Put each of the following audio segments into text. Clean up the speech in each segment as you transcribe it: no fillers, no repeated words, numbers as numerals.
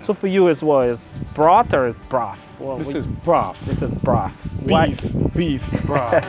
So for you, is what is broth or is broth? Well, This is broth. This is broth. Beef broth.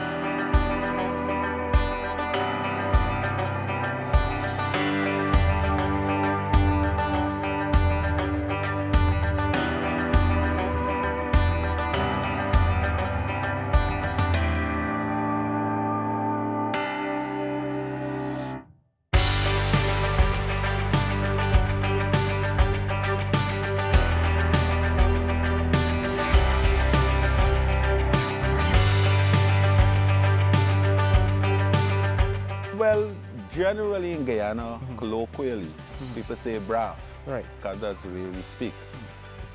Well, generally in Guyana, colloquially, people say Braff, Right. because that's the way we speak.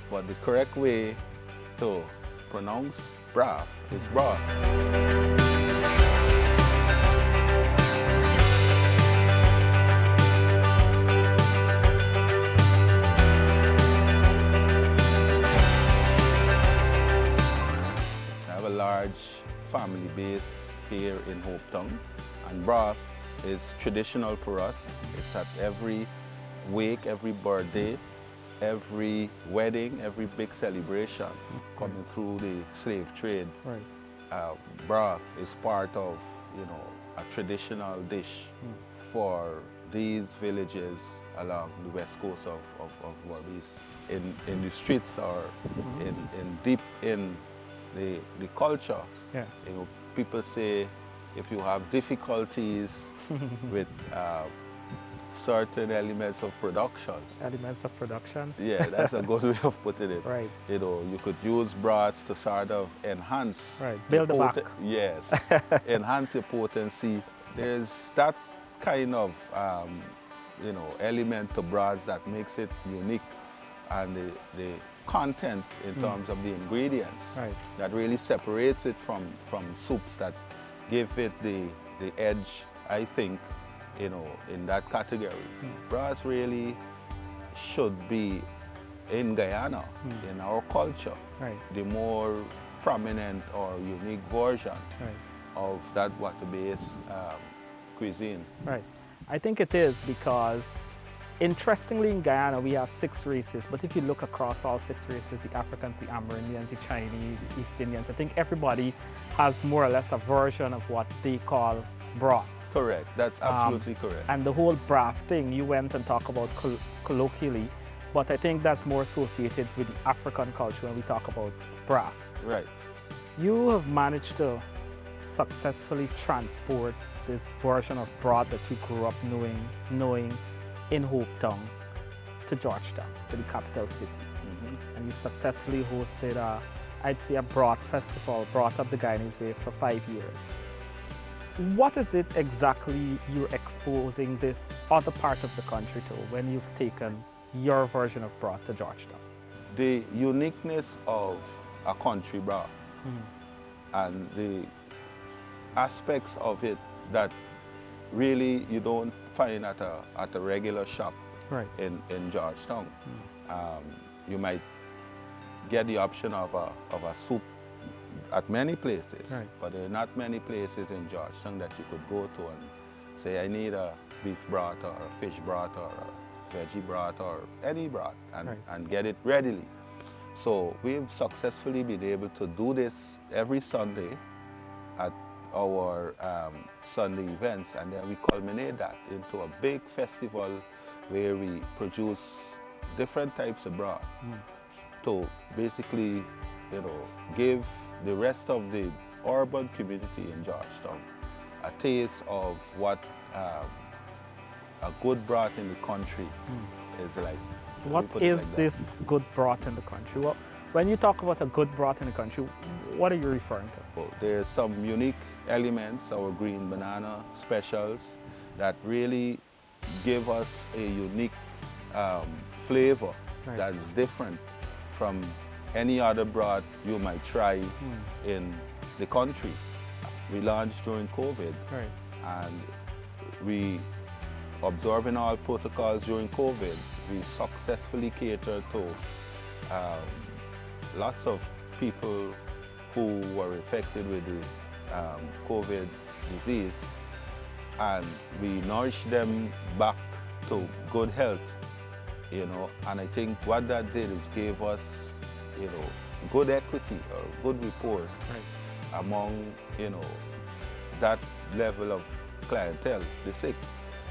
But the correct way to pronounce Braff is broth. I have a large family base here in Hopetown, and broth is traditional for us. It's at every wake, every birthday, every wedding, every big celebration. Coming through the slave trade, Right. broth is part of, a traditional dish for these villages along the west coast of Berbice. In the streets or in deep in the culture, Yeah. people say if you have difficulties with certain elements of production, Elements of production. yeah, that's a good way of putting it. Right. You could use broths to sort of enhance. Right. Build the back. Yes. Enhance your potency. There's that kind of, element to broths that makes it unique, and the content in terms of the ingredients Right. that really separates it from soups that give it the edge, I think, in that category. Broths really should be in Guyana, in our culture, Right. the more prominent or unique version Right. of that water-based cuisine. Right. I think it is because, interestingly, in Guyana we have 6 races, but if you look across all 6 races, the Africans, the Amerindians, the Chinese, East Indians, I think everybody has more or less a version of what they call broth. Correct. That's absolutely correct. And the whole broth thing, you went and talked about colloquially, but I think that's more associated with the African culture when we talk about broth. Right. You have managed to successfully transport this version of broth that you grew up knowing in Hopetown to Georgetown, to the capital city. And you successfully hosted I'd say a broth festival, Broth Up the Guyanese Way, for 5 years. What is it exactly you're exposing this other part of the country to when you've taken your version of broth to Georgetown? The uniqueness of a country broth and the aspects of it that really you don't find at a regular shop in Georgetown. You might get the option of a soup at many places, but there are not many places in Georgetown that you could go to and say, I need a beef broth or a fish broth or a veggie broth or any broth, and get it readily. So we've successfully been able to do this every Sunday at our Sunday events, and then we culminate that into a big festival where we produce different types of broth to basically, give the rest of the urban community in Georgetown a taste of what a good broth in the country is like. What is this good broth in the country? When you talk about a good broth in the country, what are you referring to? Well, there's some unique elements, our green banana specials, that really give us a unique flavor that's different from any other broth you might try in the country. We launched during COVID, and we, observing all protocols during COVID, we successfully catered to lots of people who were affected with the COVID disease, and we nourished them back to good health you know, and I think what that did is gave us, you know, good equity or good rapport among, you know, that level of clientele, the sick.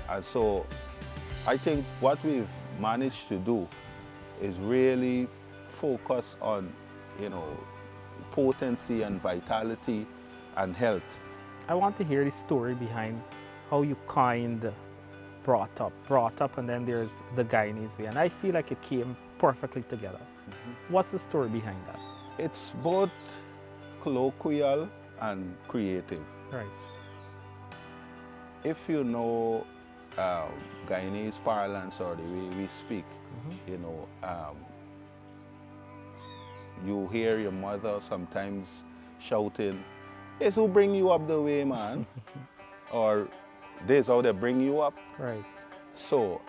And so I think what we've managed to do is really focus on, you know, potency and vitality and health. I want to hear the story behind how you coined Broth Up, and then there's the Guyanese Way, and I feel like it came perfectly together. What's the story behind that? It's both colloquial and creative. Right. If you know Guyanese parlance or the way we speak, you know, you hear your mother sometimes shouting, "It's who bring you up the way, man," or "This how they bring you up." Right. So,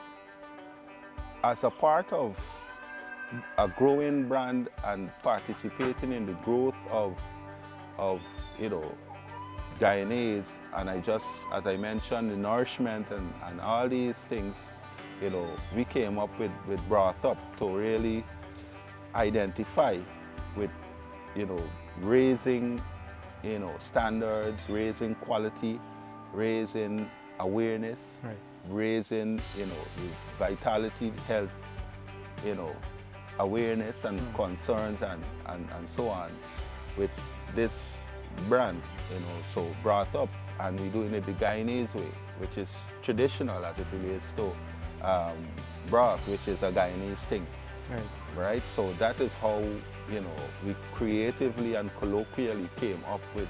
as a part of a growing brand and participating in the growth of you know, Guyanese, and I just, as I mentioned, the nourishment and all these things, you know, we came up with Broth Up to really identify with, you know, raising, you know, standards, raising quality, raising awareness, raising, you know, vitality, health, you know, awareness and concerns and so on with this brand, you know, so Broth Up, and we're doing it the Guyanese way, which is traditional as it relates to broth, which is a Guyanese thing, right? So that is how, you know, we creatively and colloquially came up with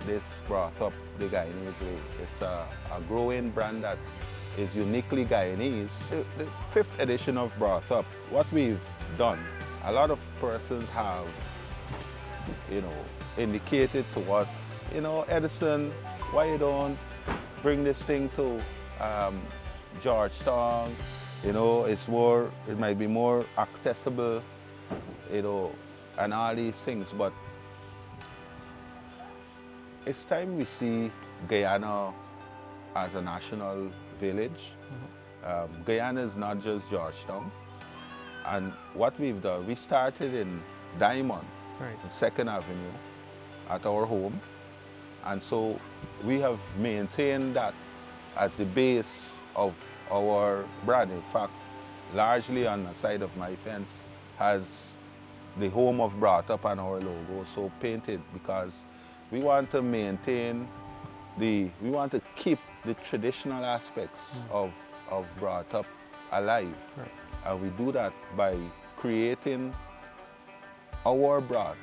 this Broth Up the Guyanese way. It's a growing brand that is uniquely Guyanese. The 5th edition of Broth Up, what we've done, a lot of persons have, you know, indicated to us, you know, Edison, why you don't bring this thing to Georgetown? You know, it might be more accessible, you know, and all these things. But it's time we see Guyana as a national village. Guyana is not just Georgetown. And what we've done, we started in Diamond, 2nd Avenue, at our home. And so we have maintained that as the base of our brand. In fact, largely on the side of my fence has the home of Broth Up and our logo so painted, because we want to maintain we want to keep the traditional aspects of Broth Up alive. And we do that by creating our broths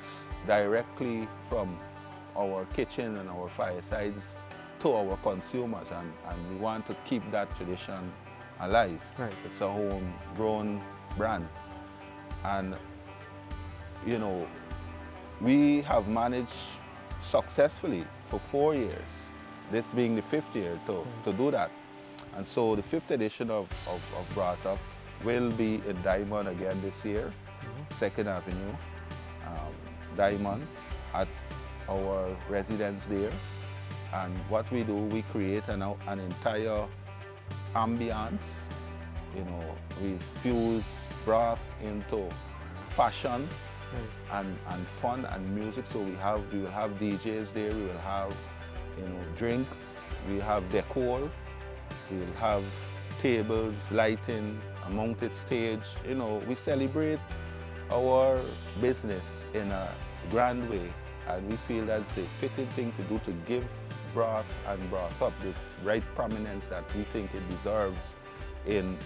directly from our kitchen and our firesides to our consumers, and we want to keep that tradition alive. It's a homegrown brand. And, you know, we have managed successfully for 4 years, this being the 5th year to do that. And so the 5th edition of Broth Up will be in Diamond again this year, 2nd Avenue, Diamond, at our residence there. And what we do, we create an entire ambience. You know, we fuse broth into fashion and fun and music. So we will have DJs there, we will have, you know, drinks, we have decor, we will have tables, lighting, a mounted stage. You know, we celebrate our business in a grand way, and we feel that's the fitting thing to do, to give broth and Broth Up the right prominence that we think it deserves in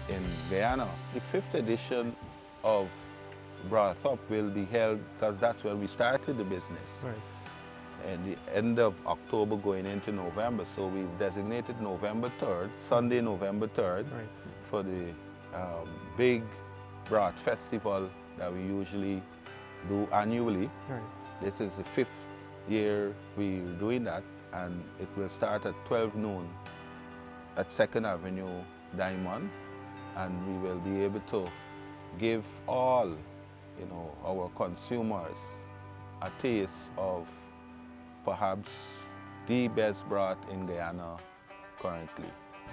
Guyana. The 5th edition of Broth Up will be held, because that's when we started the business. And the end of October going into November. So we've designated November 3rd, Sunday, November 3rd, for the big broth festival that we usually do annually. This is the 5th year we're doing that, and it will start at 12 noon at 2nd Avenue, Diamond, and we will be able to give all, you know, our consumers a taste of perhaps the best broth in Guyana currently.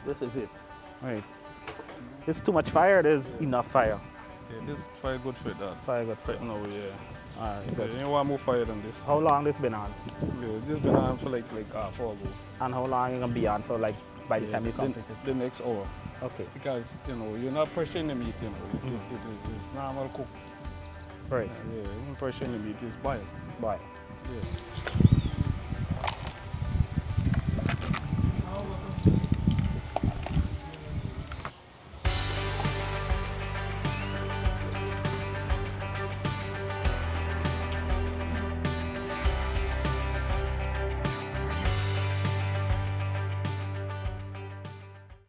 This is it. Right. It's too much fire, there's enough fire. Yeah, this fire good for that. Fire good for it. No, yeah. Alright, Yeah, good. you want more fire than this? How long this been on? Yeah, this been on for like half hour ago. And how long you gonna be on for, like, by the time you complete it? The next hour. Okay. Because, you know, you're not pressuring the meat, you know. It's normal cook. Right. Yeah, even pressuring the meat is boiled. Bye. Yeah.